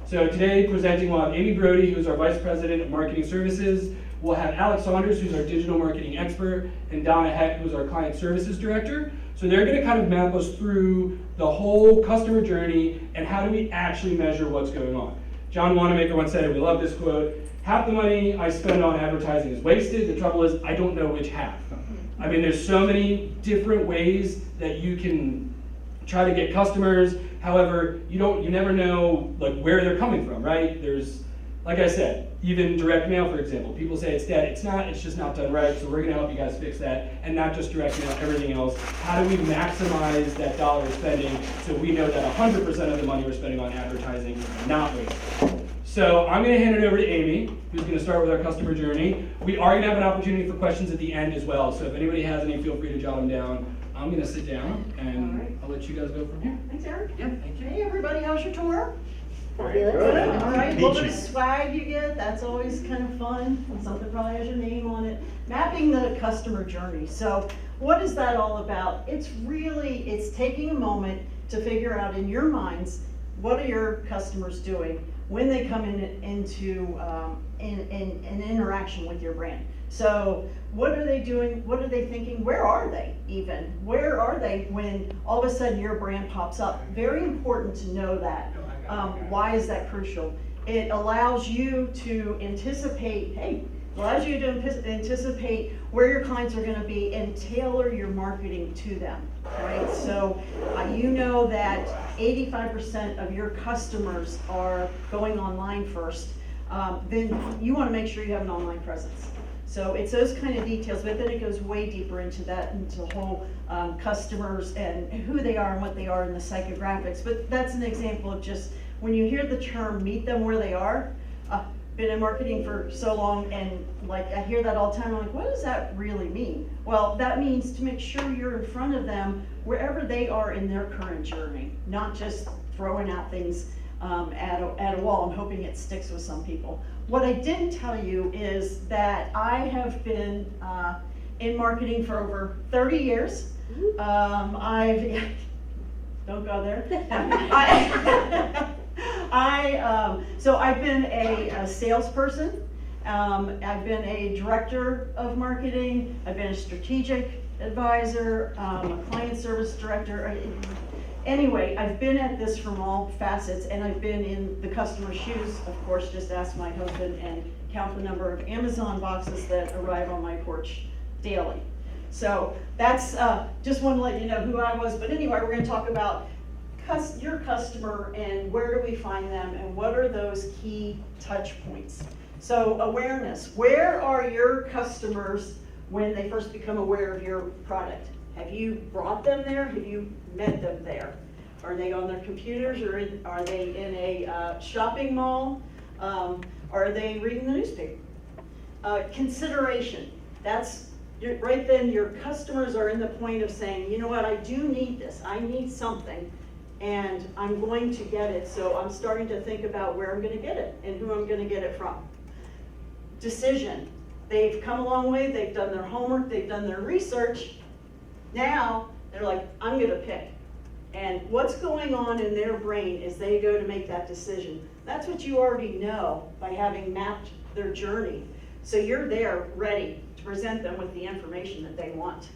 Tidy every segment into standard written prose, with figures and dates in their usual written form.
So today presenting we'll have Amy Brody, who's our Vice President of Marketing Services. We'll have Alex Saunders, who's our digital marketing expert, and Donna Heck, who's our client services director. So they're going to kind of map us through the whole customer journey and how do we actually measure what's going on. John Wanamaker once said it, we love this quote, half the money I spend on advertising is wasted. The trouble is I don't know which half. I mean, there's so many different ways that you can try to get customers. However, you never know like where they're coming from, right? There's, like I said, even direct mail, for example. People say it's dead. It's not. It's just not done right. So we're going to help you guys fix that, and not just direct mail, everything else. How do we maximize that dollar we're spending so we know that 100% of the money we're spending on advertising is not wasted? So I'm going to hand it over to Amy, who's going to start with our customer journey. We are going to have an opportunity for questions at the end as well. So if anybody has any, feel free to jot them down. I'm going to sit down, and I'll let you guys go from here. Thanks, Eric. Yeah, thank you. Hey, everybody, how's your tour? Fabulous. Good. All right, a little bit of swag you get, that's always kind of fun. And something probably has your name on it. Mapping the customer journey. So what is that all about? It's taking a moment to figure out in your minds, what are your customers doing when they come into an interaction with your brand. So what are they doing? What are they thinking? Where are they even? Where are they when all of a sudden your brand pops up? Very important to know that. Why is that crucial? It allows you to anticipate, anticipate where your clients are going to be and tailor your marketing to them, right? So you know that 85% of your customers are going online first. Then you want to make sure you have an online presence. So it's those kind of details, but then it goes way deeper into that, into the whole customers and who they are and what they are in the psychographics. But that's an example of just when you hear the term meet them where they are. Been in marketing for so long, and like I hear that all the time. I'm like, what does that really mean? Well, that means to make sure you're in front of them wherever they are in their current journey, not just throwing out things at a wall and hoping it sticks with some people. What I didn't tell you is that I have been in marketing for over 30 years. Don't go there. So I've been a salesperson. I've been a director of marketing. I've been a strategic advisor, a client service director. Anyway, I've been at this from all facets, and I've been in the customer's shoes. Of course, just ask my husband and count the number of Amazon boxes that arrive on my porch daily. So that's, just want to let you know who I was. But anyway, we're going to talk about your customer and where do we find them and what are those key touch points. So awareness, where are your customers when they first become aware of your product? Have you brought them there? Have you met them there? Are they on their computers, or are they in a shopping mall? Are they reading the newspaper? Consideration, right then your customers are in the point of saying, you know what, I do need this, I need something, and I'm going to get it, so I'm starting to think about where I'm going to get it and who I'm going to get it from. Decision, they've come a long way, they've done their homework, they've done their research. Now they're like, I'm going to pick. And what's going on in their brain as they go to make that decision? That's what you already know by having mapped their journey. So you're there ready to present them with the information that they want.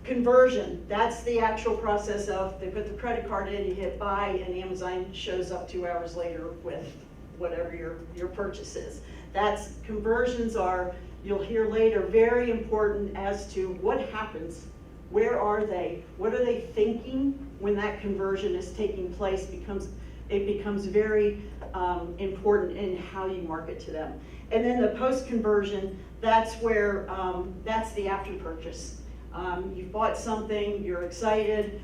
Conversion, that's the actual process of they put the credit card in, you hit buy, and Amazon shows up 2 hours later with whatever your purchase is. That's conversions are, you'll hear later, very important as to what happens. Where are they? What are they thinking when that conversion is taking place? It becomes very important in how you market to them. And then the post-conversion, that's where, that's the after purchase. You've bought something, you're excited,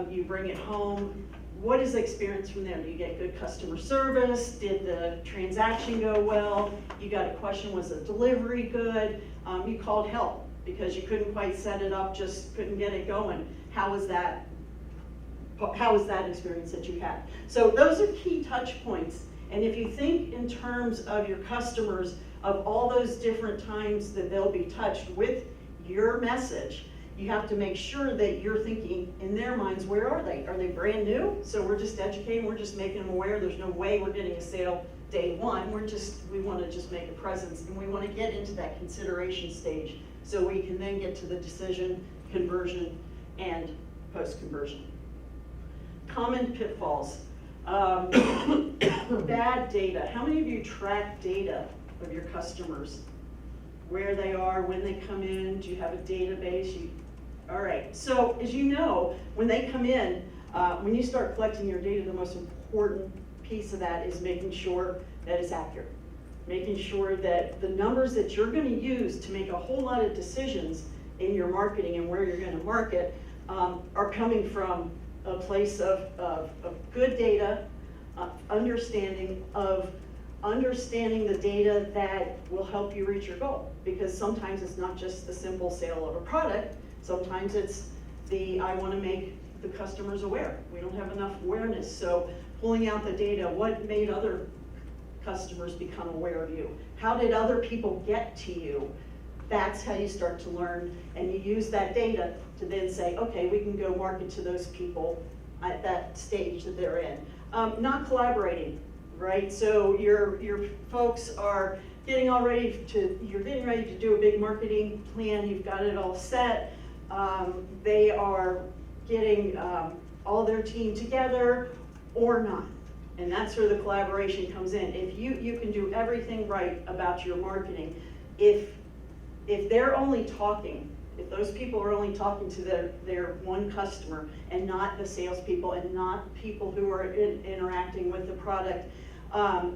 you bring it home. What is the experience from there? Do you get good customer service? Did the transaction go well? You got a question, was the delivery good? You called help because you couldn't quite set it up, just couldn't get it going. How was that experience that you had? So those are key touch points. And if you think in terms of your customers, of all those different times that they'll be touched with your message, you have to make sure that you're thinking in their minds, where are they? Are they brand new? So we're just educating, we're just making them aware, there's no way we're getting a sale day one, we want to just make a presence, and we want to get into that consideration stage so we can then get to the decision, conversion, and post-conversion. Common pitfalls. Bad data. How many of you track data of your customers? Where they are, when they come in, do you have a database? All right, so as you know, when they come in, when you start collecting your data, the most important piece of that is making sure that it's accurate. Making sure that the numbers that you're gonna use to make a whole lot of decisions in your marketing and where you're gonna market are coming from a place of good data, understanding the data that will help you reach your goal. Because sometimes it's not just the simple sale of a product, sometimes it's I wanna make the customers aware. We don't have enough awareness, so pulling out the data, what made other customers become aware of you? How did other people get to you? That's how you start to learn, and you use that data to then say, okay, we can go market to those people at that stage that they're in. Not collaborating, right? So your folks are getting ready to do a big marketing plan, you've got it all set. They are getting all their team together or not. And that's where the collaboration comes in. If you can do everything right about your marketing, if they're only talking, if those people are only talking to their one customer and not the salespeople and not people who are interacting with the product,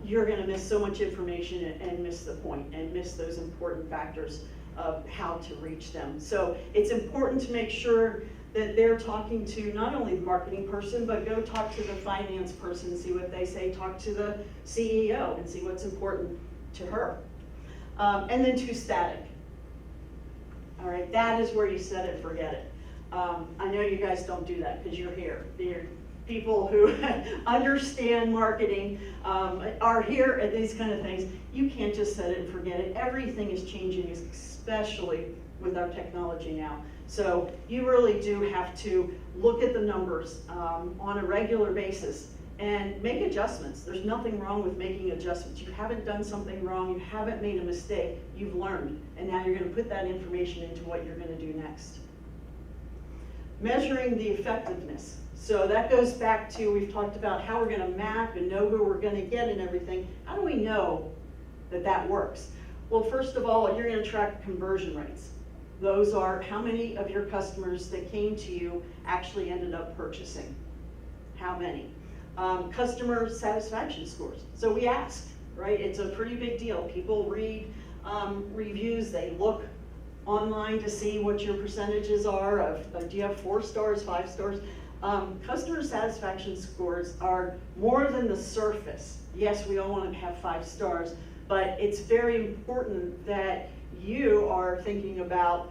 you're gonna miss so much information and miss the point and miss those important factors of how to reach them. So it's important to make sure that they're talking to not only the marketing person, but go talk to the finance person, see what they say, talk to the CEO and see what's important to her. And then too static. All right, that is where you set it, forget it. I know you guys don't do that because you're here. You're people who understand marketing are here at these kind of things. You can't just set it and forget it. Everything is changing, especially with our technology now. So you really do have to look at the numbers on a regular basis and make adjustments. There's nothing wrong with making adjustments. You haven't done something wrong, you haven't made a mistake, you've learned, and now you're gonna put that information into what you're gonna do next. Measuring the effectiveness. So that goes back to, we've talked about how we're gonna map and know who we're gonna get and everything. How do we know that that works? Well, first of all, you're gonna track conversion rates. Those are how many of your customers that came to you actually ended up purchasing. How many? Customer satisfaction scores. So we ask, right? It's a pretty big deal. People read reviews, they look online to see what your percentages are of, do you have 4 stars, 5 stars? Customer satisfaction scores are more than the surface. Yes, we all want to have 5 stars, but it's very important that you are thinking about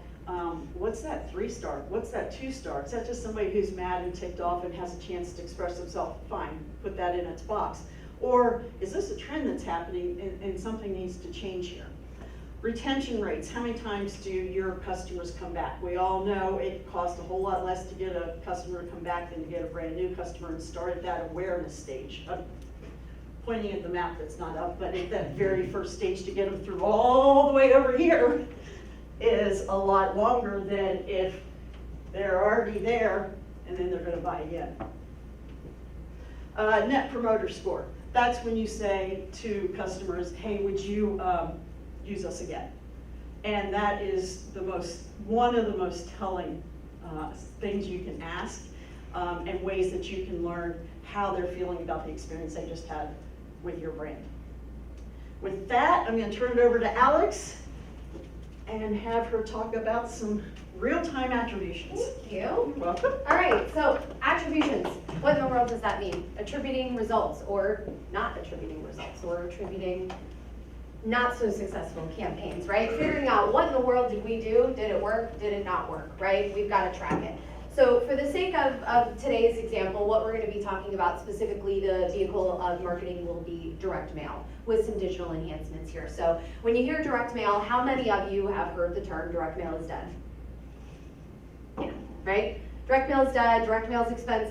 what's that 3-star? What's that 2-star? Is that just somebody who's mad and ticked off and has a chance to express himself? Fine, put that in its box. Or is this a trend that's happening and something needs to change here? Retention rates, how many times do your customers come back? We all know it costs a whole lot less to get a customer to come back than to get a brand new customer and start at that awareness stage. I'm pointing at the map that's not up, but at that very first stage to get them through all the way over here is a lot longer than if they're already there and then they're gonna buy again. Net promoter score. That's when you say to customers, hey, would you use us again? And that is one of the most telling things you can ask and ways that you can learn how they're feeling about the experience they just had with your brand. With that, I'm going to turn it over to Alex and have her talk about some real-time attributions. Thank you. You're welcome. All right, so attributions. What in the world does that mean? Attributing results or not attributing results or attributing not so successful campaigns, right? Figuring out what in the world did we do? Did it work? Did it not work, right? We've got to track it. So for the sake of today's example, what we're going to be talking about specifically, the vehicle of marketing will be direct mail with some digital enhancements here. So when you hear direct mail, how many of you have heard the term direct mail is dead? can, right? Direct mail's dead, direct mail's expensive,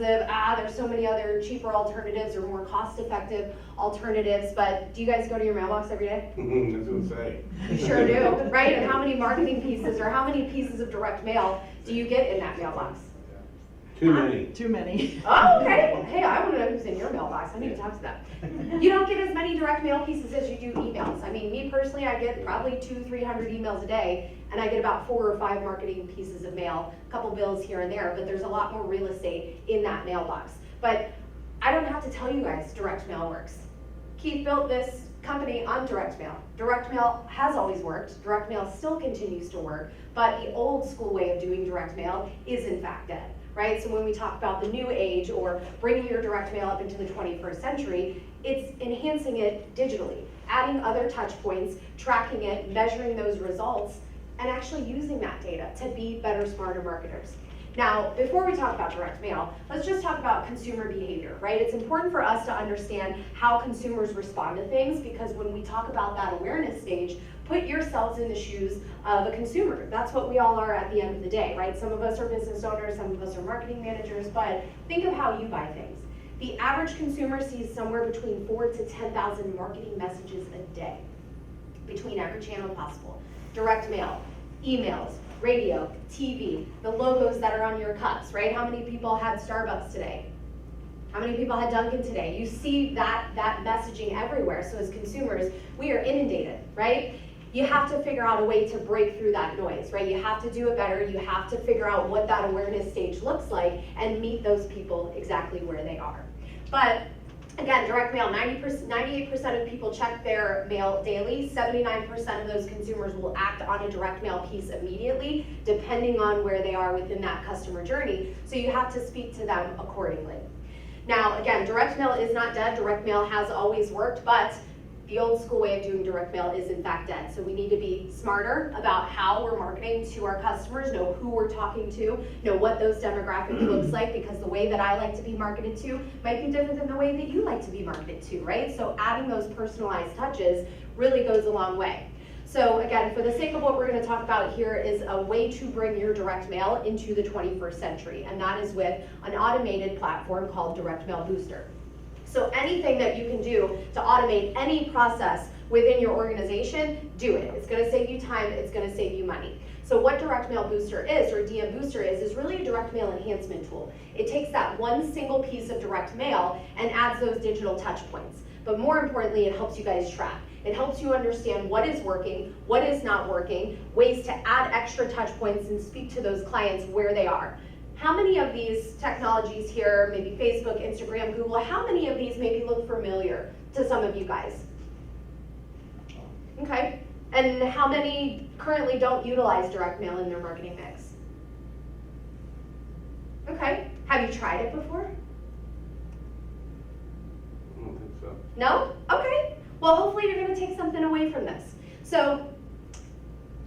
there's so many other cheaper alternatives or more cost-effective alternatives, but do you guys go to your mailbox every day? That's what I'm saying. You sure do, right? And how many marketing pieces or how many pieces of direct mail do you get in that mailbox? Too many. Too many. Oh, okay. Hey, I want to know who's in your mailbox. I need to talk to them. You don't get as many direct mail pieces as you do emails. I mean, me personally, I get probably 200-300 emails a day, and I get about 4 or 5 marketing pieces of mail, a couple bills here and there, but there's a lot more real estate in that mailbox. But I don't have to tell you guys direct mail works. Keith built this company on direct mail. Direct mail has always worked. Direct mail still continues to work, but the old school way of doing direct mail is in fact dead. Right? So when we talk about the new age or bringing your direct mail up into the 21st century, it's enhancing it digitally, adding other touch points, tracking it, measuring those results, and actually using that data to be better, smarter marketers. Now, before we talk about direct mail, let's just talk about consumer behavior, right? It's important for us to understand how consumers respond to things, because when we talk about that awareness stage, put yourselves in the shoes of a consumer. That's what we all are at the end of the day, right? Some of us are business owners, some of us are marketing managers, but think of how you buy things. The average consumer sees somewhere between 4,000 to 10,000 marketing messages a day between every channel possible. Direct mail, emails, radio, TV, the logos that are on your cups, right? How many people had Starbucks today? How many people had Dunkin' today? You see that messaging everywhere. So as consumers, we are inundated, right? You have to figure out a way to break through that noise, right? You have to do it better. You have to figure out what that awareness stage looks like and meet those people exactly where they are. But again, direct mail, 98% of people check their mail daily. 79% of those consumers will act on a direct mail piece immediately, depending on where they are within that customer journey. So you have to speak to them accordingly. Now, again, direct mail is not dead. Direct mail has always worked, but the old school way of doing direct mail is in fact dead. So we need to be smarter about how we're marketing to our customers, know who we're talking to, know what those demographics looks like, because the way that I like to be marketed to might be different than the way that you like to be marketed to, right? So adding those personalized touches really goes a long way. So again, for the sake of what we're going to talk about here is a way to bring your direct mail into the 21st century, and that is with an automated platform called Direct Mail Booster. So anything that you can do to automate any process within your organization, do it. It's going to save you time, it's going to save you money. So what Direct Mail Booster is, or DM Booster is really a direct mail enhancement tool. It takes that one single piece of direct mail and adds those digital touch points. But more importantly, it helps you guys track. It helps you understand what is working, what is not working, ways to add extra touch points and speak to those clients where they are. How many of these technologies here, maybe Facebook, Instagram, Google, how many of these maybe look familiar to some of you guys? Okay, and how many currently don't utilize direct mail in their marketing mix? Okay, have you tried it before? I don't think so. No? Okay. Well, hopefully you're going to take something away from this. So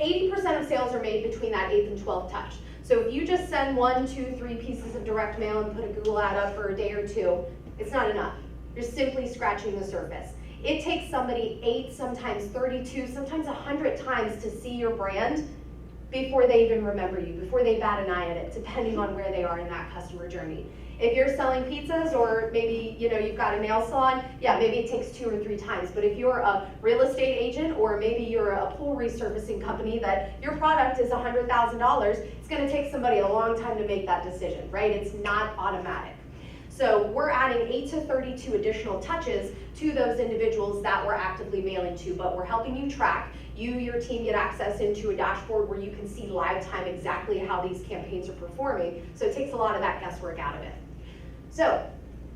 80% of sales are made between that 8th and 12th touch. So if you just send 1, 2, 3 pieces of direct mail and put a Google ad up for a day or 2, it's not enough. You're simply scratching the surface. It takes somebody 8, sometimes 32, sometimes 100 times to see your brand before they even remember you, before they bat an eye at it, depending on where they are in that customer journey. If you're selling pizzas, or maybe you've got a nail salon, yeah, maybe it takes 2 or 3 times. But if you're a real estate agent, or maybe you're a pool resurfacing company that your product is $100,000, it's going to take somebody a long time to make that decision, right? It's not automatic. So we're adding 8 to 32 additional touches to those individuals that we're actively mailing to, but we're helping you track. Your team get access into a dashboard where you can see live time exactly how these campaigns are performing. So it takes a lot of that guesswork out of it. So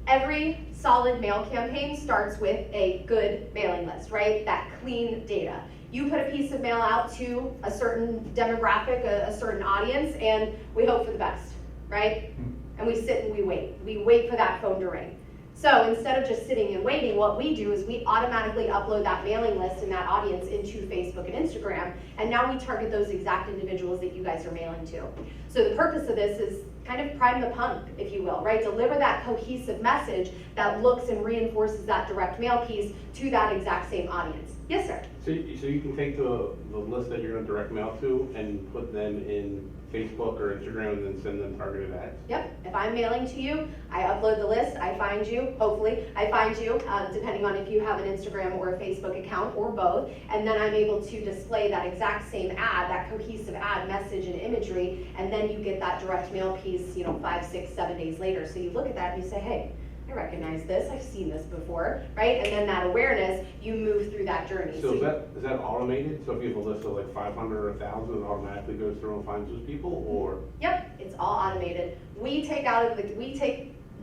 every solid mail campaign starts with a good mailing list, right? That clean data. You put a piece of mail out to a certain demographic, a certain audience, and we hope for the best, right? And we sit and we wait. We wait for that phone to ring. So instead of just sitting and waiting, what we do is we automatically upload that mailing list and that audience into Facebook and Instagram, and now we target those exact individuals that you guys are mailing to. So the purpose of this is kind of prime the pump, if you will, right? Deliver that cohesive message that looks and reinforces that direct mail piece to that exact same audience. Yes, sir? So you can take the list that you're going to direct mail to and put them in Facebook or Instagram and then send them targeted ads? Yep, if I'm mailing to you, I upload the list, I find you, hopefully, I find you, depending on if you have an Instagram or a Facebook account or both, and then I'm able to display that exact same ad, that cohesive ad message and imagery, and then you get that direct mail piece, 5, 6, 7 days later. So you look at that and you say, hey, I recognize this, I've seen this before, right? And then that awareness, you move through that journey. So is that automated? So if you have a list of like 500 or 1,000, it automatically goes through and finds those people, or? Yep, it's all automated. We take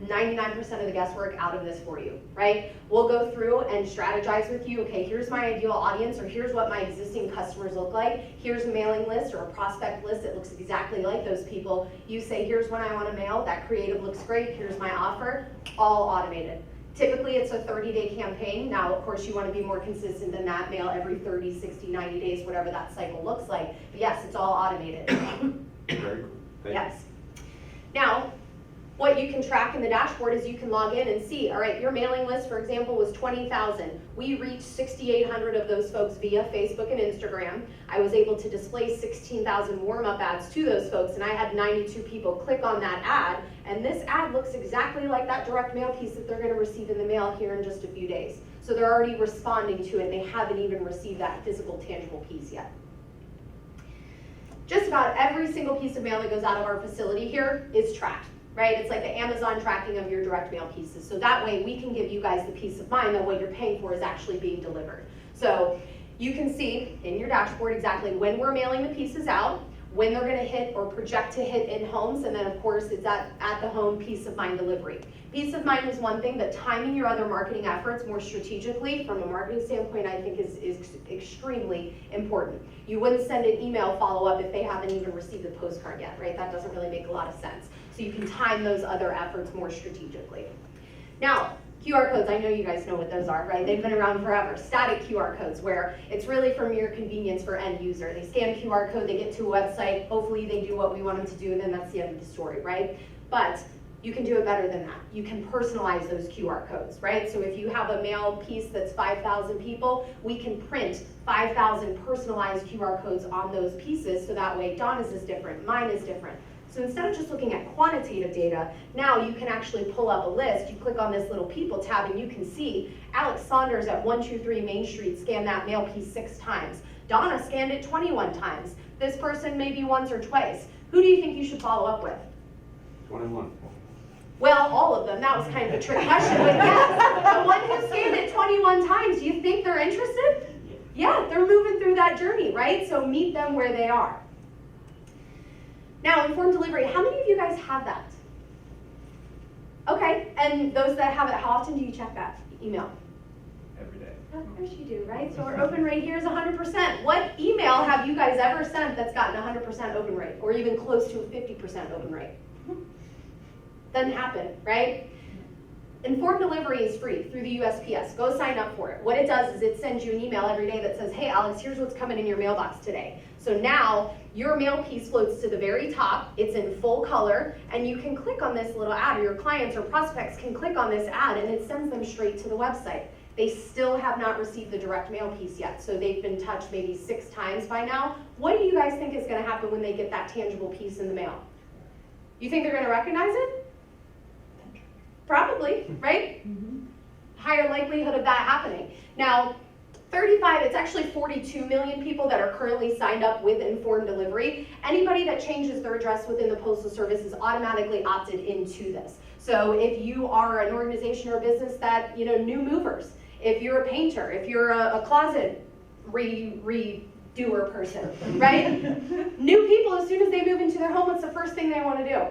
99% of the guesswork out of this for you, right? We'll go through and strategize with you. Okay, here's my ideal audience, or here's what my existing customers look like. Here's a mailing list or a prospect list that looks exactly like those people. You say, here's when I want to mail. That creative looks great. Here's my offer. All automated. Typically, it's a 30-day campaign. Now, of course, you want to be more consistent than that. Mail every 30, 60, 90 days, whatever that cycle looks like. But yes, it's all automated. Very cool. Thank you. Yes. Now, what you can track in the dashboard is you can log in and see, all right, your mailing list, for example, was 20,000. We reached 6,800 of those folks via Facebook and Instagram. I was able to display 16,000 warm-up ads to those folks, and I had 92 people click on that ad, and this ad looks exactly like that direct mail piece that they're gonna receive in the mail here in just a few days. So they're already responding to it. They haven't even received that physical, tangible piece yet. Just about every single piece of mail that goes out of our facility here is tracked. Right? It's like the Amazon tracking of your direct mail pieces. So that way we can give you guys the peace of mind that what you're paying for is actually being delivered. So you can see in your dashboard exactly when we're mailing the pieces out, when they're gonna hit or project to hit in homes, and then of course it's at the home peace of mind delivery. Peace of mind is one thing, but timing your other marketing efforts more strategically from a marketing standpoint, I think is extremely important. You wouldn't send an email follow-up if they haven't even received the postcard yet, right? That doesn't really make a lot of sense. So you can time those other efforts more strategically. Now, QR codes, I know you guys know what those are, right? They've been around forever. Static QR codes, where it's really for mere convenience for end user. They scan a QR code, they get to a website, hopefully they do what we want them to do, and then that's the end of the story, right? But you can do it better than that. You can personalize those QR codes, right? So if you have a mail piece that's 5,000 people, we can print 5,000 personalized QR codes on those pieces, so that way Donna's is different, mine is different. So instead of just looking at quantitative data, now you can actually pull up a list. You click on this little people tab and you can see Alex Saunders at 123 Main Street scanned that mail piece 6 times. Donna scanned it 21 times. This person maybe once or twice. Who do you think you should follow up with? 21. Well, all of them. That was kind of a trick question, but yes, the one who scanned it 21 times, do you think they're interested? Yeah, they're moving through that journey, right? So meet them where they are. Now, informed delivery, how many of you guys have that? Okay, and those that have it, how often do you check that email? Every day. Of course you do, right? So our open rate here is 100%. What email have you guys ever sent that's gotten 100% open rate, or even close to a 50% open rate? Doesn't happen, right? Informed delivery is free through the USPS. Go sign up for it. What it does is it sends you an email every day that says, hey Alex, here's what's coming in your mailbox today. So now your mail piece floats to the very top, it's in full color, and you can click on this little ad, or your clients or prospects can click on this ad and it sends them straight to the website. They still have not received the direct mail piece yet, so they've been touched maybe 6 times by now. What do you guys think is gonna happen when they get that tangible piece in the mail? You think they're gonna recognize it? Probably, right? Higher likelihood of that happening. Now, it's actually 42 million people that are currently signed up with informed delivery. Anybody that changes their address within the Postal Service is automatically opted into this. So if you are an organization or a business that, new movers, if you're a painter, if you're a closet redoer person, right? New people, as soon as they move into their home, what's the first thing they want to do?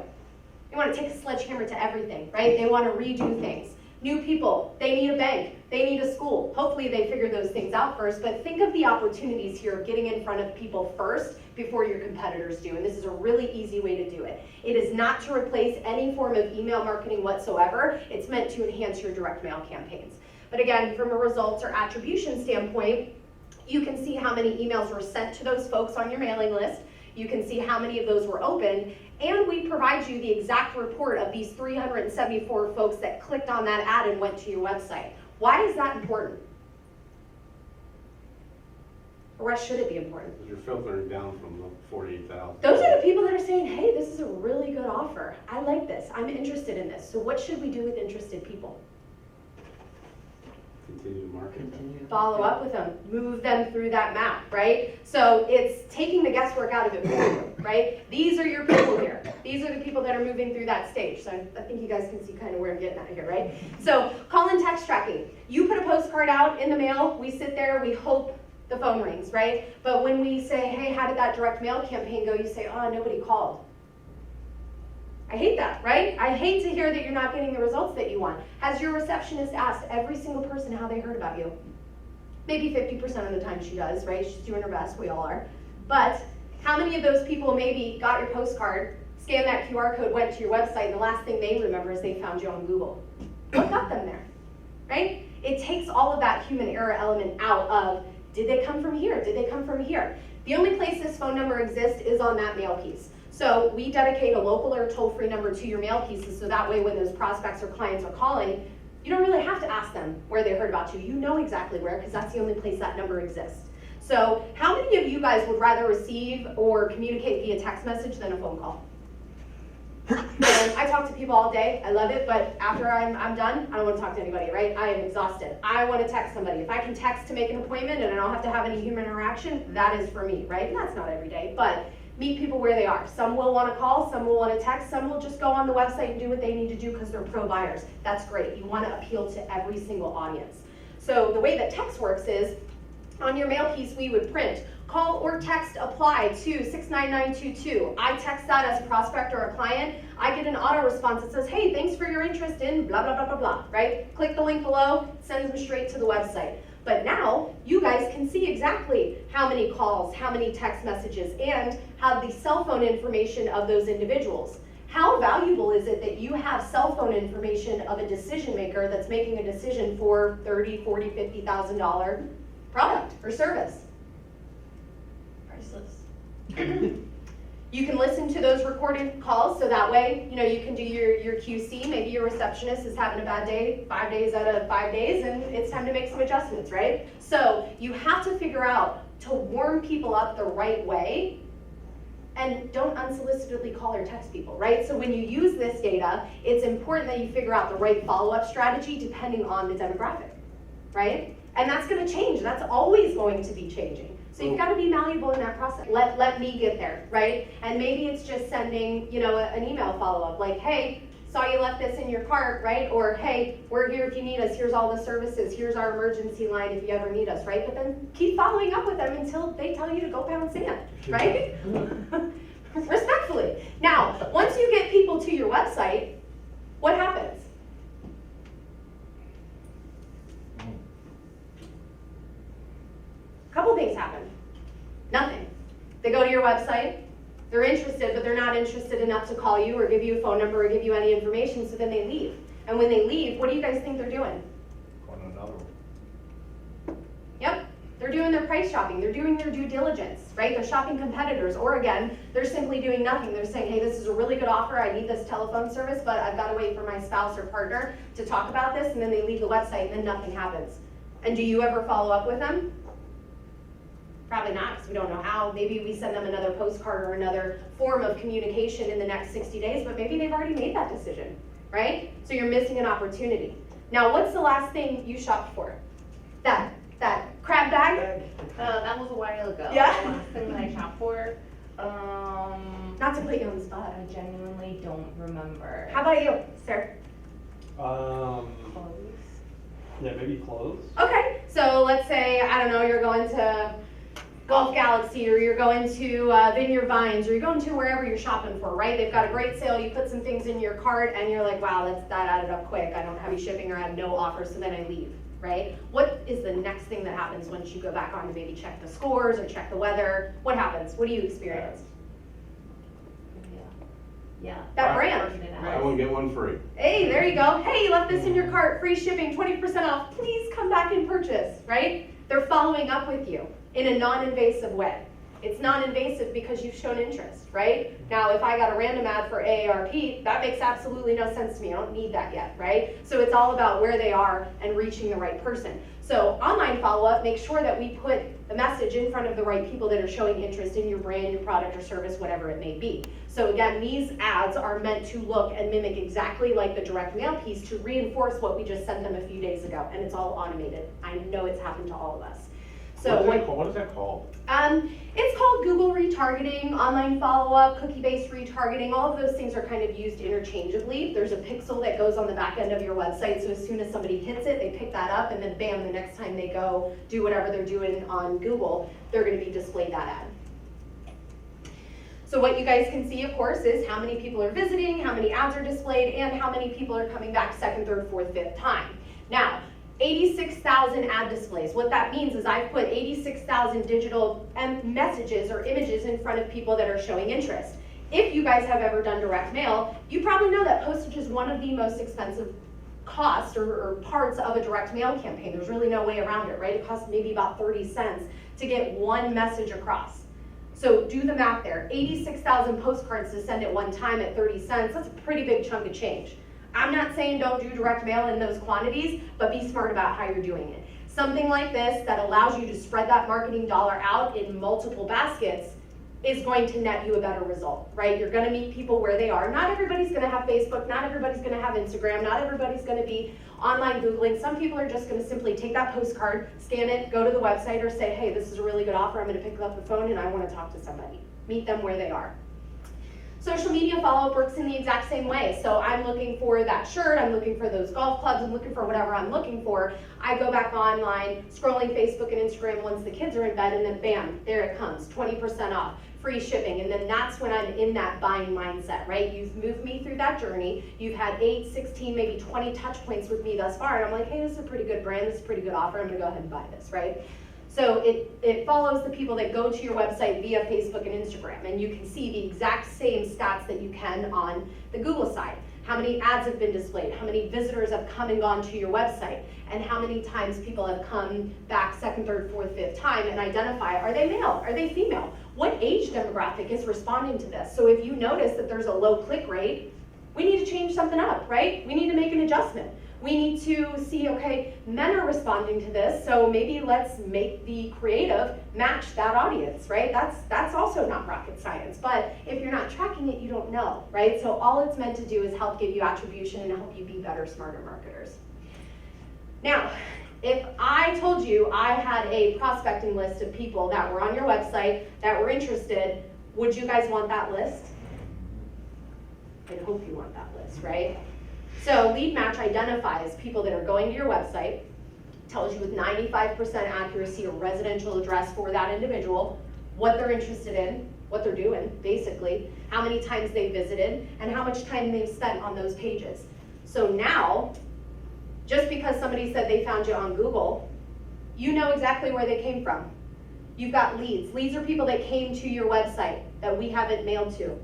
They want to take a sledgehammer to everything, right? They want to redo things. New people, they need a bank, they need a school. Hopefully they figure those things out first, but think of the opportunities here of getting in front of people first before your competitors do, and this is a really easy way to do it. It is not to replace any form of email marketing whatsoever. It's meant to enhance your direct mail campaigns. But again, from a results or attribution standpoint, you can see how many emails were sent to those folks on your mailing list. You can see how many of those were opened, and we provide you the exact report of these 374 folks that clicked on that ad and went to your website. Why is that important? why should it be important? Because you're filtering down from the 48,000. Those are the people that are saying, hey, this is a really good offer. I like this. I'm interested in this. So what should we do with interested people? Continue to market. Follow up with them, move them through that map, right? So it's taking the guesswork out of it for you, right? These are your people here. These are the people that are moving through that stage. So I think you guys can see kind of where I'm getting at here, right? So call and text tracking. You put a postcard out in the mail, we sit there, we hope the phone rings, right? But when we say, hey, how did that direct mail campaign go? You say, oh, nobody called. I hate that, right? I hate to hear that you're not getting the results that you want. Has your receptionist asked every single person how they heard about you? Maybe 50% of the time she does, right? She's doing her best, we all are. But how many of those people maybe got your postcard, scanned that QR code, went to your website, and the last thing they remember is they found you on Google? What got them there, right? It takes all of that human error element out of, did they come from here? Did they come from here? The only place this phone number exists is on that mail piece. So we dedicate a local or toll-free number to your mail pieces, so that way when those prospects or clients are calling, you don't really have to ask them where they heard about you. You know exactly where, because that's the only place that number exists. So how many of you guys would rather receive or communicate via text message than a phone call? And I talk to people all day, I love it, but after I'm done, I don't want to talk to anybody, right? I am exhausted. I want to text somebody. If I can text to make an appointment and I don't have to have any human interaction, that is for me, right? And that's not every day, but meet people where they are. Some will want to call, some will want to text, some will just go on the website and do what they need to do because they're pro buyers. That's great. You want to appeal to every single audience. So the way that text works is, on your mail piece we would print, call or text apply to 69922. I text that as a prospect or a client. I get an auto response that says, hey, thanks for your interest in blah, blah, blah, blah, blah, right? Click the link below, sends them straight to the website. But now you guys can see exactly how many calls, how many text messages, and have the cell phone information of those individuals. How valuable is it that you have cell phone information of a decision maker that's making a decision for $30,000, $40,000, $50,000 product or service? Priceless. You can listen to those recorded calls, so that way, you know, you can do your QC. Maybe your receptionist is having a bad day 5 days out of 5 days, and it's time to make some adjustments, right? So you have to figure out to warm people up the right way, and don't unsolicitedly call or text people, right? So when you use this data, it's important that you figure out the right follow-up strategy depending on the demographic, right? And that's gonna change, that's always going to be changing. So you've got to be malleable in that process. Let me get there, right? And maybe it's just sending, you know, an email follow-up like, hey, saw you left this in your cart, right? Or hey, we're here if you need us. Here's all the services. Here's our emergency line if you ever need us, right? But then keep following up with them until they tell you to go pound sand, right? Respectfully. Now, once you get people to your website, what happens? Couple things happen. Nothing. They go to your website, they're interested, but they're not interested enough to call you or give you a phone number or give you any information, so then they leave. And when they leave, what do you guys think they're doing? Going to another one. Yep, they're doing their price shopping, they're doing their due diligence, right? They're shopping competitors, or again, they're simply doing nothing. They're saying, hey, this is a really good offer, I need this telephone service, but I've got to wait for my spouse or partner to talk about this, and then they leave the website and then nothing happens. And do you ever follow up with them? Probably not, because we don't know how. Maybe we send them another postcard or another form of communication in the next 60 days, but maybe they've already made that decision, right? So you're missing an opportunity. Now, what's the last thing you shopped for? That crab bag? That was a while ago. Yeah? The last thing that I shopped for, Not to put you on the spot. I genuinely don't remember. How about you, sir? Clothes? Yeah, maybe clothes. Okay, so let's say, I don't know, you're going to Golf Galaxy, or you're going to Vineyard Vines, or you're going to wherever you're shopping for, right? They've got a great sale, you put some things in your cart, and you're like, wow, that added up quick. I don't have any shipping, or I have no offer, so then I leave, right? What is the next thing that happens once you go back on to maybe check the scores or check the weather? What happens? What do you experience? Yeah. That brand. Buy one, get one free. Hey, there you go. Hey, you left this in your cart, free shipping, 20% off. Please come back and purchase, right? They're following up with you in a non-invasive way. It's non-invasive because you've shown interest, right? Now, if I got a random ad for AARP, that makes absolutely no sense to me. I don't need that yet, right? So it's all about where they are and reaching the right person. So online follow-up, make sure that we put the message in front of the right people that are showing interest in your brand, your product or service, whatever it may be. So again, these ads are meant to look and mimic exactly like the direct mail piece to reinforce what we just sent them a few days ago, and it's all automated. I know it's happened to all of us. So What is that called? It's called Google retargeting, online follow-up, cookie-based retargeting. All of those things are kind of used interchangeably. There's a pixel that goes on the back end of your website, so as soon as somebody hits it, they pick that up, and then bam, the next time they go do whatever they're doing on Google, they're going to be displayed that ad. So what you guys can see, of course, is how many people are visiting, how many ads are displayed, and how many people are coming back second, third, fourth, fifth time. Now, 86,000 ad displays. What that means is I've put 86,000 digital messages or images in front of people that are showing interest. If you guys have ever done direct mail, you probably know that postage is one of the most expensive costs or parts of a direct mail campaign. There's really no way around it, right? It costs maybe about 30 cents to get one message across. So do the math there. 86,000 postcards to send at one time at 30 cents, that's a pretty big chunk of change. I'm not saying don't do direct mail in those quantities, but be smart about how you're doing it. Something like this that allows you to spread that marketing dollar out in multiple baskets is going to net you a better result, right? You're gonna meet people where they are. Not everybody's gonna have Facebook, not everybody's gonna have Instagram, not everybody's gonna be online Googling. Some people are just gonna simply take that postcard, scan it, go to the website or say, hey, this is a really good offer, I'm gonna pick up the phone and I wanna talk to somebody. Meet them where they are. Social media follow-up works in the exact same way. So I'm looking for that shirt, I'm looking for those golf clubs, I'm looking for whatever I'm looking for. I go back online, scrolling Facebook and Instagram once the kids are in bed, and then bam, there it comes, 20% off, free shipping. And then that's when I'm in that buying mindset, right? You've moved me through that journey. You've had 8, 16, maybe 20 touch points with me thus far. And I'm like, hey, this is a pretty good brand, this is a pretty good offer, I'm gonna go ahead and buy this, right? So it follows the people that go to your website via Facebook and Instagram, and you can see the exact same stats that you can on the Google side. How many ads have been displayed, how many visitors have come and gone to your website, and how many times people have come back second, third, fourth, fifth time, and identify, are they male, are they female? What age demographic is responding to this? So if you notice that there's a low click rate, we need to change something up, right? We need to make an adjustment. We need to see, okay, men are responding to this, so maybe let's make the creative match that audience, right? That's also not rocket science, but if you're not tracking it, you don't know, right? So all it's meant to do is help give you attribution and help you be better, smarter marketers. Now, if I told you I had a prospecting list of people that were on your website that were interested, would you guys want that list? I hope you want that list, right? So Lead Match identifies people that are going to your website, tells you with 95% accuracy a residential address for that individual, what they're interested in, what they're doing, basically, how many times they visited, and how much time they've spent on those pages. So now, just because somebody said they found you on Google, you know exactly where they came from. You've got leads. Leads are people that came to your website that we haven't mailed to.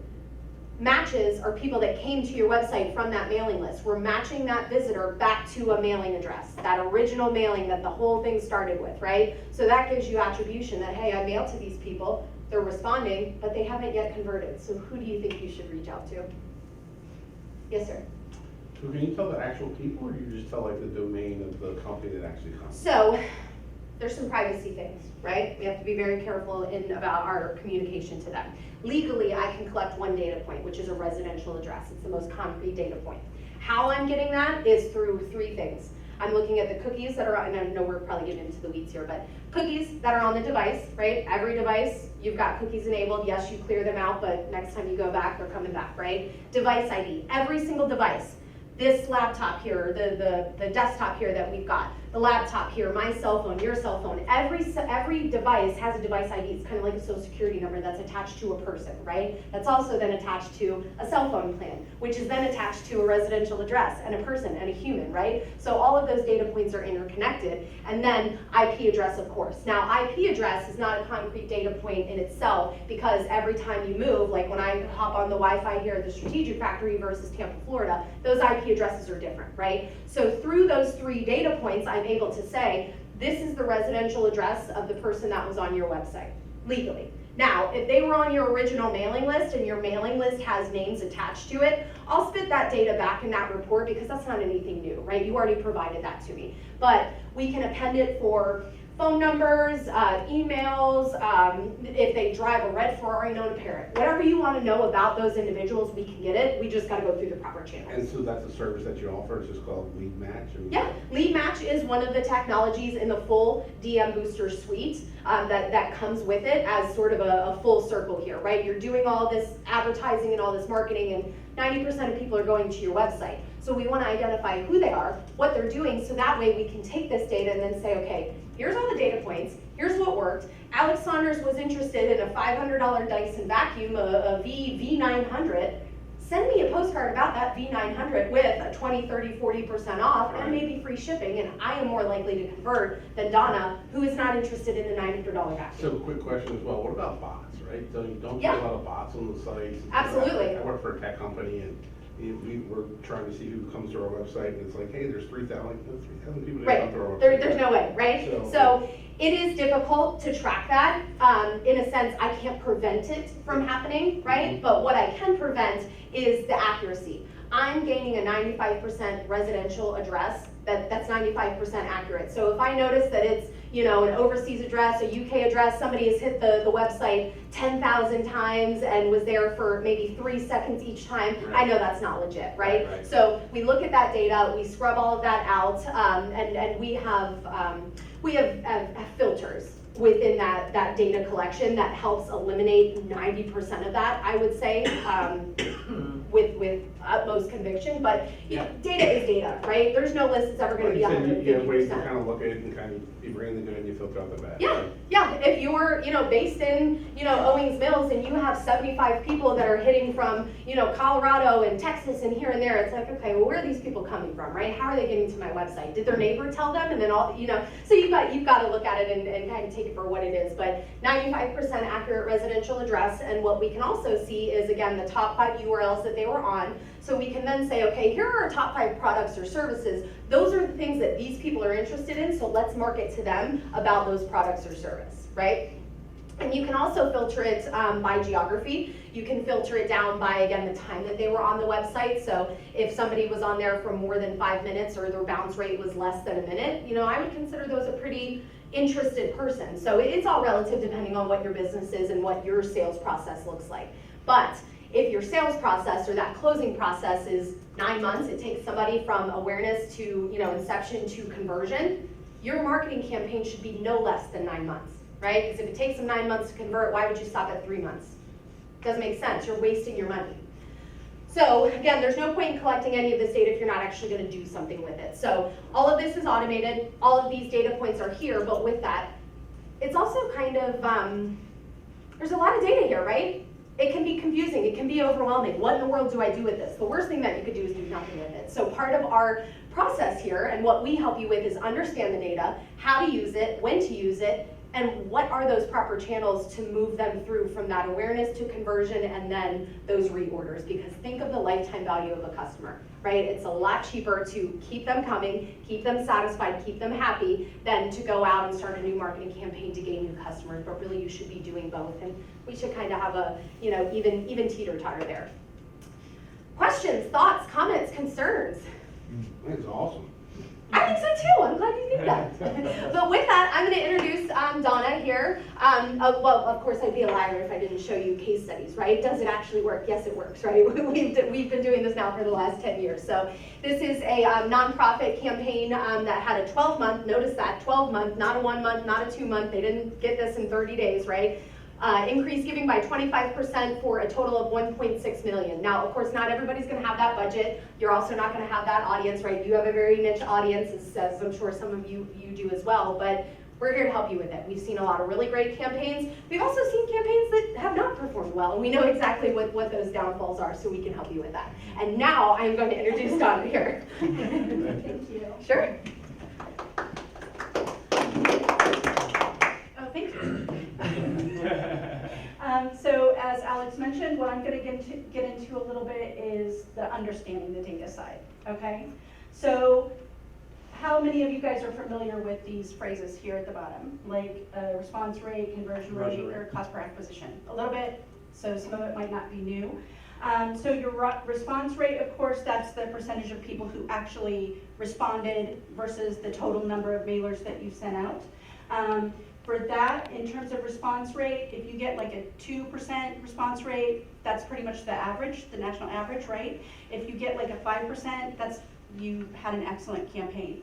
Matches are people that came to your website from that mailing list. We're matching that visitor back to a mailing address, that original mailing that the whole thing started with, right? So that gives you attribution that, hey, I mailed to these people, they're responding, but they haven't yet converted. So who do you think you should reach out to? Yes, sir. So can you tell the actual people, or you just tell like the domain of the company that actually comes? So there's some privacy things, right? We have to be very careful about our communication to them. Legally, I can collect one data point, which is a residential address. It's the most concrete data point. How I'm getting that is through 3 things. I'm looking at the cookies that are, and I know we're probably getting into the weeds here, but cookies that are on the device, right? Every device, you've got cookies enabled. Yes, you clear them out, but next time you go back, they're coming back, right? Device ID, every single device. This laptop here, the desktop here that we've got, the laptop here, my cell phone, your cell phone, every device has a device ID. It's kind of like a social security number that's attached to a person, right? That's also then attached to a cell phone plan, which is then attached to a residential address and a person and a human, right? So all of those data points are interconnected. And then IP address, of course. Now, IP address is not a concrete data point in itself because every time you move, like when I hop on the Wi-Fi here at the Strategic Factory versus Tampa, Florida, those IP addresses are different, right? So through those 3 data points, I'm able to say, this is the residential address of the person that was on your website, legally. Now, if they were on your original mailing list and your mailing list has names attached to it, I'll spit that data back in that report because that's not anything new, right? You already provided that to me. But we can append it for phone numbers, emails, if they drive a red Ferrari known to parent. Whatever you want to know about those individuals, we can get it. We just got to go through the proper channels. And so that's a service that you offer, it's just called Lead Match? Yeah, Lead Match is one of the technologies in the full DM Booster suite that comes with it as sort of a full circle here, right? You're doing all this advertising and all this marketing, and 90% of people are going to your website. So we want to identify who they are, what they're doing, so that way we can take this data and then say, okay, here's all the data points, here's what worked. Alex Saunders was interested in a $500 Dyson vacuum, a V900. Send me a postcard about that V900 with a 20, 30, 40% off and maybe free shipping, and I am more likely to convert than Donna, who is not interested in the $900 vacuum. So quick question as well, what about bots, right? So you don't Yeah. see a lot of bots on the sites? Absolutely. I work for a tech company, and we're trying to see who comes to our website, and it's like, hey, there's 3,000 people that Right, come to our website. there's no way, right? So it is difficult to track that. In a sense, I can't prevent it from happening, right? But what I can prevent is the accuracy. I'm gaining a 95% residential address, that's 95% accurate. So if I notice that it's, you know, an overseas address, a UK address, somebody has hit the website 10,000 times and was there for maybe 3 seconds each time, I know that's not legit, right? Right. So we look at that data, we scrub all of that out, and we have filters within that data collection that helps eliminate 90% of that, I would say, with utmost conviction. But you know, data is data, right? There's no list that's ever going to be Like you said, you have ways to 150%. kind of look at it and kind of, you bring in the good and you filter out the bad. Yeah, yeah. If you're, you know, based in, you know, Owings Mills and you have 75 people that are hitting from, you know, Colorado and Texas and here and there, it's like, okay, well, where are these people coming from, right? How are they getting to my website? Did their neighbor tell them? And then all, you know, so you've got to look at it and kind of take it for what it is. But 95% accurate residential address, and what we can also see is, again, the top 5 URLs that they were on. So we can then say, okay, here are our top 5 products or services. Those are the things that these people are interested in, so let's market to them about those products or service, right? And you can also filter it by geography. You can filter it down by, again, the time that they were on the website. So if somebody was on there for more than 5 minutes or their bounce rate was less than a minute, you know, I would consider those a pretty interested person. So it's all relative depending on what your business is and what your sales process looks like. But if your sales process or that closing process is 9 months, it takes somebody from awareness to, you know, inception to conversion, your marketing campaign should be no less than 9 months, right? Because if it takes them 9 months to convert, why would you stop at 3 months? Doesn't make sense. You're wasting your money. So again, there's no point in collecting any of this data if you're not actually going to do something with it. So all of this is automated. All of these data points are here, but with that, it's also kind of, there's a lot of data here, right? It can be confusing, it can be overwhelming. What in the world do I do with this? The worst thing that you could do is do nothing with it. So part of our process here, and what we help you with, is understand the data, how to use it, when to use it, and what are those proper channels to move them through from that awareness to conversion and then those reorders. Because think of the lifetime value of a customer, right? It's a lot cheaper to keep them coming, keep them satisfied, keep them happy, than to go out and start a new marketing campaign to gain new customers. But really, you should be doing both, and we should kind of have a, you know, even teeter-totter there. Questions, thoughts, comments, concerns? That's awesome. I think so too. I'm glad you think that. But with that, I'm going to introduce Donna here. Well, of course, I'd be a liar if I didn't show you case studies, right? Does it actually work? Yes, it works, right? We've been doing this now for the last 10 years. So this is a nonprofit campaign that had a 12-month, notice that, 12-month, not a 1 month, not a 2 month. They didn't get this in 30 days, right? Increase giving by 25% for a total of 1.6 million. Now, of course, not everybody's going to have that budget. You're also not going to have that audience, right? You have a very niche audience, as I'm sure some of you do as well, but we're here to help you with it. We've seen a lot of really great campaigns. We've also seen campaigns that have not performed well, and we know exactly what those downfalls are, so we can help you with that. And now I'm going to introduce Donna here. Thank you. Sure. Oh, thank you. So as Alex mentioned, what I'm going to get into a little bit is the understanding the data side, okay? So how many of you guys are familiar with these phrases here at the bottom? Like response rate, conversion rate, Conversion rate. or cost per acquisition? A little bit, so some of it might not be new. So your response rate, of course, that's the percentage of people who actually responded versus the total number of mailers that you sent out. For that, in terms of response rate, if you get like a 2% response rate, that's pretty much the average, the national average, right? If you get like a 5%, that's, you had an excellent campaign.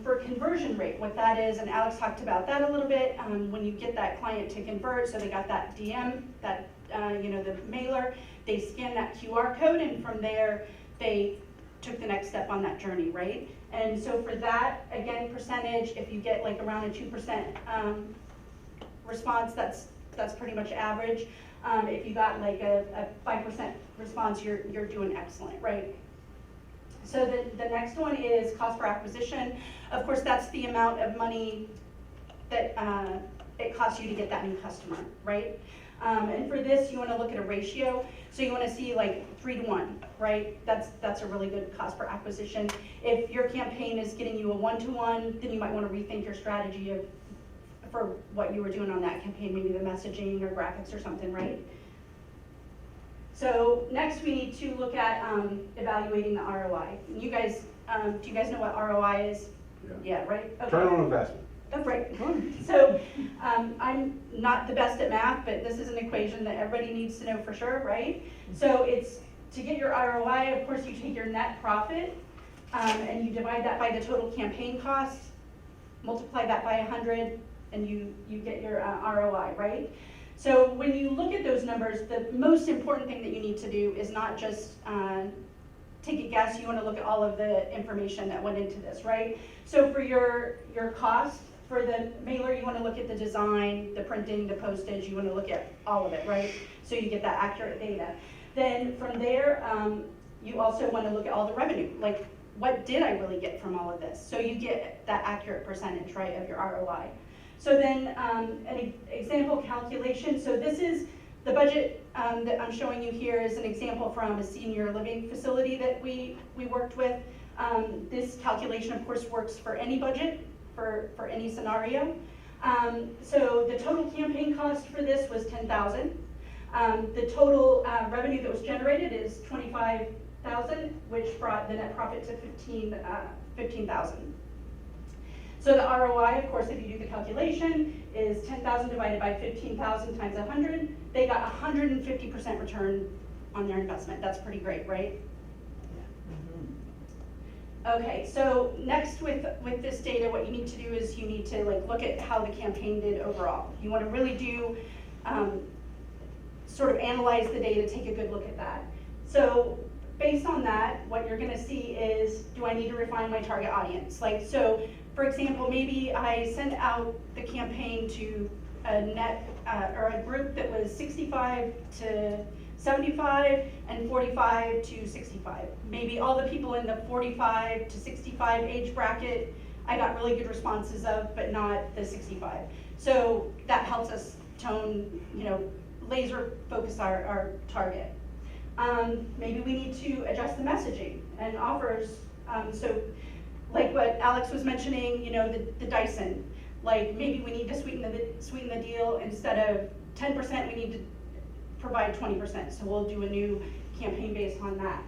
For conversion rate, what that is, and Alex talked about that a little bit, when you get that client to convert, so they got that DM, that, the mailer, they scan that QR code, and from there, they took the next step on that journey, right? And so for that, again, percentage, if you get like around a 2% response, that's pretty much average. If you got like a 5% response, you're doing excellent, right? So the next one is cost per acquisition. Of course, that's the amount of money that it costs you to get that new customer, right? And for this, you want to look at a ratio. So you want to see like 3 to 1, right? That's a really good cost per acquisition. If your campaign is getting you a 1 to 1, then you might want to rethink your strategy for what you were doing on that campaign, maybe the messaging or graphics or something, right? So next we need to look at evaluating the ROI. And you guys, do you guys know what ROI is? Yeah, right? Okay. Return on investment. Oh, right. So I'm not the best at math, but this is an equation that everybody needs to know for sure, right? So it's to get your ROI, of course, you take your net profit and you divide that by the total campaign cost, multiply that by 100, and you get your ROI, right? So when you look at those numbers, the most important thing that you need to do is not just take a guess. You want to look at all of the information that went into this, right? So for your cost, for the mailer, you want to look at the design, the printing, the postage, you want to look at all of it, right? So you get that accurate data. Then from there, you also want to look at all the revenue, like what did I really get from all of this? So you get that accurate percentage, right, of your ROI. So then an example calculation, so this is the budget that I'm showing you here is an example from a senior living facility that we worked with. This calculation, of course, works for any budget, for any scenario. So the total campaign cost for this was $10,000. The total revenue that was generated is $25,000, which brought the net profit to $15,000. So the ROI, of course, if you do the calculation, is 10,000 divided by 15,000 times 100. They got 150% return on their investment. That's pretty great, right? Okay, so next with this data, what you need to do is you need to look at how the campaign did overall. You want to really do sort of analyze the data, take a good look at that. So based on that, what you're going to see is, do I need to refine my target audience? So for example, maybe I sent out the campaign to a net or a group that was 65 to 75 and 45 to 65. Maybe all the people in the 45 to 65 age bracket, I got really good responses of, but not the 65. So that helps us laser focus our target. Maybe we need to adjust the messaging and offers. So like what Alex was mentioning, the Dyson, maybe we need to sweeten the deal. Instead of 10%, we need to provide 20%. So we'll do a new campaign based on that.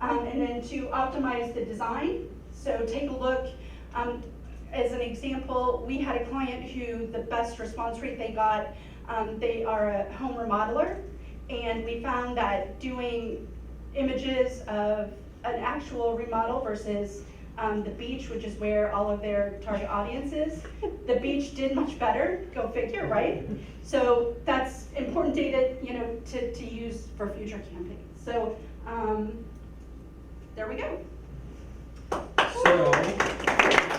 And then to optimize the design, so take a look. As an example, we had a client who the best response rate they got, they are a home remodeler, and we found that doing images of an actual remodel versus the beach, which is where all of their target audience is, the beach did much better, go figure, right? So that's important data, to use for future campaigns. So there we go. So,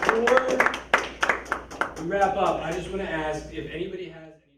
before we wrap up, I just want to ask if anybody has any